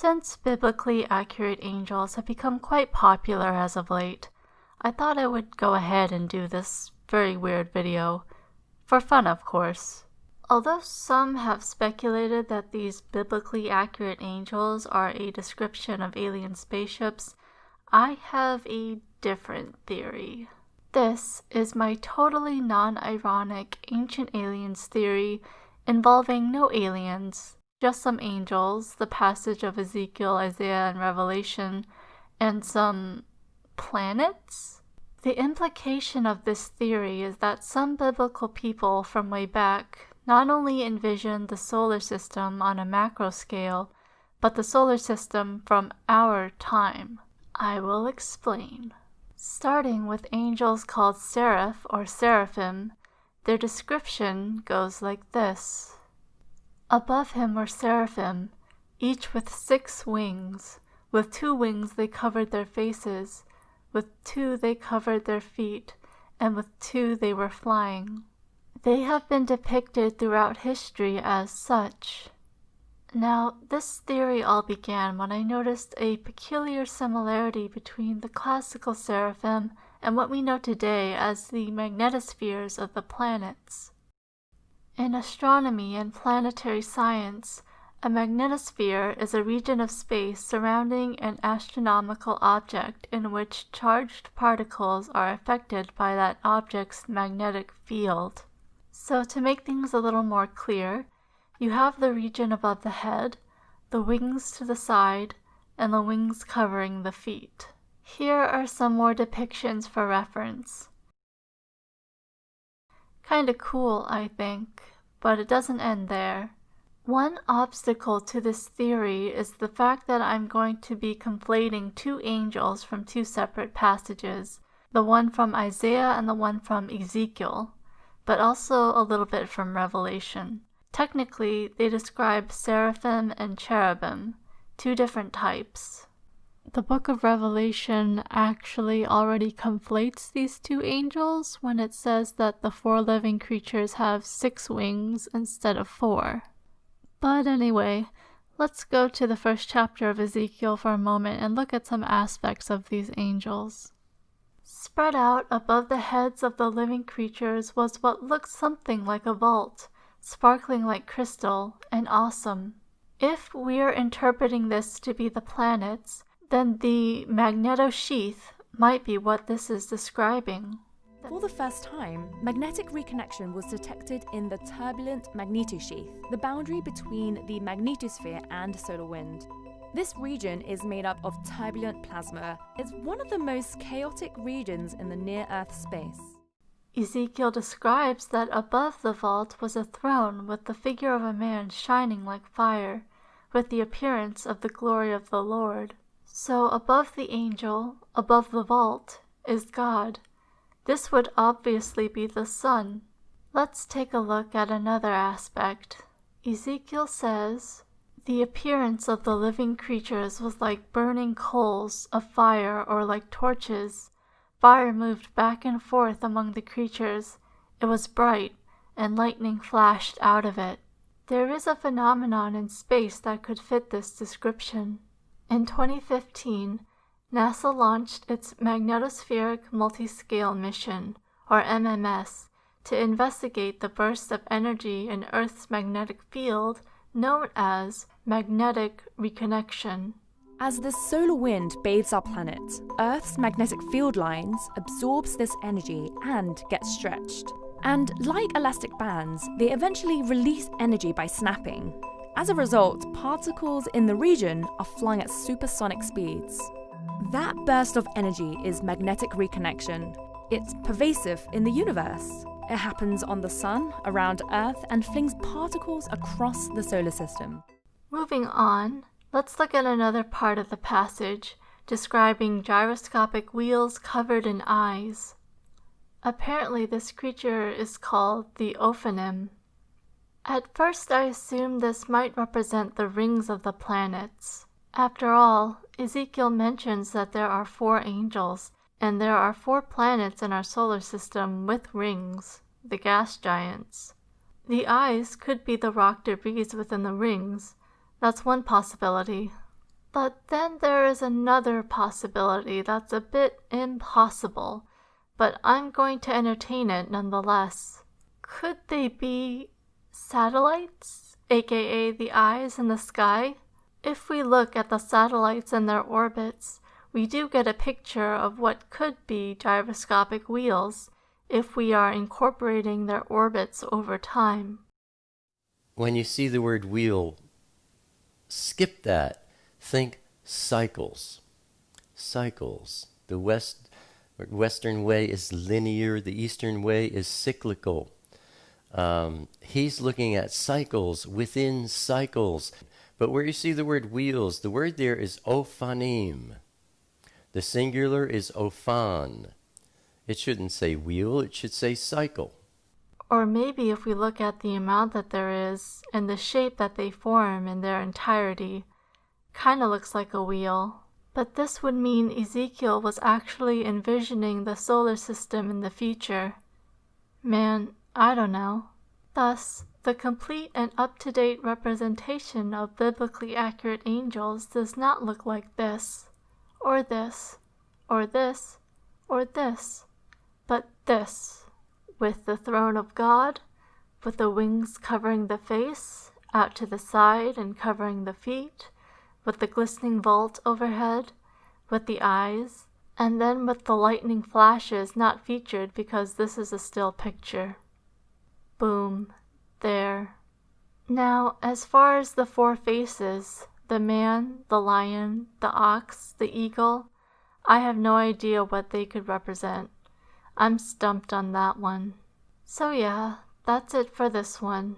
Since biblically accurate angels have become quite popular as of late, I thought I would go ahead and do this very weird video. For fun, of course. Although some have speculated that these biblically accurate angels are a description of alien spaceships, I have a different theory. This is my totally non-ironic ancient aliens theory involving no aliens, just some angels, the passage of Ezekiel, Isaiah, and Revelation, and some planets? The implication of this theory is that some biblical people from way back not only envisioned the solar system on a macro scale, but the solar system from our time. I will explain. Starting with angels called seraph or seraphim, their description goes like this. Above him were seraphim, each with 6 wings. With 2 wings they covered their faces, with 2 they covered their feet, and with 2 they were flying. They have been depicted throughout history as such. Now, this theory all began when I noticed a peculiar similarity between the classical seraphim and what we know today as the magnetospheres of the planets. In astronomy and planetary science, a magnetosphere is a region of space surrounding an astronomical object in which charged particles are affected by that object's magnetic field. So to make things a little more clear, you have the region above the head, the wings to the side, and the wings covering the feet. Here are some more depictions for reference. Kinda cool, I think, but it doesn't end there. One obstacle to this theory is the fact that I'm going to be conflating 2 angels from 2 separate passages, the one from Isaiah and the one from Ezekiel, but also a little bit from Revelation. Technically, they describe seraphim and cherubim, 2 different types. The book of Revelation actually already conflates these 2 angels when it says that the 4 living creatures have 6 wings instead of 4. But anyway, let's go to the first chapter of Ezekiel for a moment and look at some aspects of these angels. Spread out above the heads of the living creatures was what looked something like a vault, sparkling like crystal and awesome. If we're interpreting this to be the planets, then the magnetosheath might be what this is describing. For the first time, magnetic reconnection was detected in the turbulent magnetosheath, the boundary between the magnetosphere and solar wind. This region is made up of turbulent plasma. It's one of the most chaotic regions in the near-Earth space. Ezekiel describes that above the vault was a throne with the figure of a man shining like fire, with the appearance of the glory of the Lord. So above the angel, above the vault, is God. This would obviously be the sun. Let's take a look at another aspect. Ezekiel says, "The appearance of the living creatures was like burning coals of fire or like torches. Fire moved back and forth among the creatures. It was bright, and lightning flashed out of it." There is a phenomenon in space that could fit this description. In 2015, NASA launched its Magnetospheric Multiscale Mission, or MMS, to investigate the burst of energy in Earth's magnetic field known as magnetic reconnection. As the solar wind bathes our planet, Earth's magnetic field lines absorbs this energy and gets stretched. And like elastic bands, they eventually release energy by snapping. As a result, particles in the region are flying at supersonic speeds. That burst of energy is magnetic reconnection. It's pervasive in the universe. It happens on the sun, around Earth, and flings particles across the solar system. Moving on, let's look at another part of the passage, describing gyroscopic wheels covered in eyes. Apparently this creature is called the Ophanim. At first I assumed this might represent the rings of the planets. After all, Ezekiel mentions that there are 4 angels, and there are 4 planets in our solar system with rings, the gas giants. The eyes could be the rock debris within the rings. That's one possibility. But then there is another possibility that's a bit impossible, but I'm going to entertain it nonetheless. Could they be satellites, aka the eyes in the sky? If we look at the satellites and their orbits, we do get a picture of what could be gyroscopic wheels if we are incorporating their orbits over time. When you see the word wheel, skip that. Think cycles. Cycles. The Western way is linear. The Eastern way is cyclical. He's looking at cycles within cycles. But where you see the word wheels, the word there is ophanim. The singular is ophan. It shouldn't say wheel, it should say cycle. Or maybe if we look at the amount that there is and the shape that they form in their entirety, kind of looks like a wheel. But this would mean Ezekiel was actually envisioning the solar system in the future. Man, I don't know. Thus, the complete and up-to-date representation of biblically accurate angels does not look like this, or this, or this, or this, but this, with the throne of God, with the wings covering the face, out to the side and covering the feet, with the glistening vault overhead, with the eyes, and then with the lightning flashes not featured because this is a still picture. Boom. There. Now, as far as the four faces, the man, the lion, the ox, the eagle, I have no idea what they could represent. I'm stumped on that one. So yeah, that's it for this one.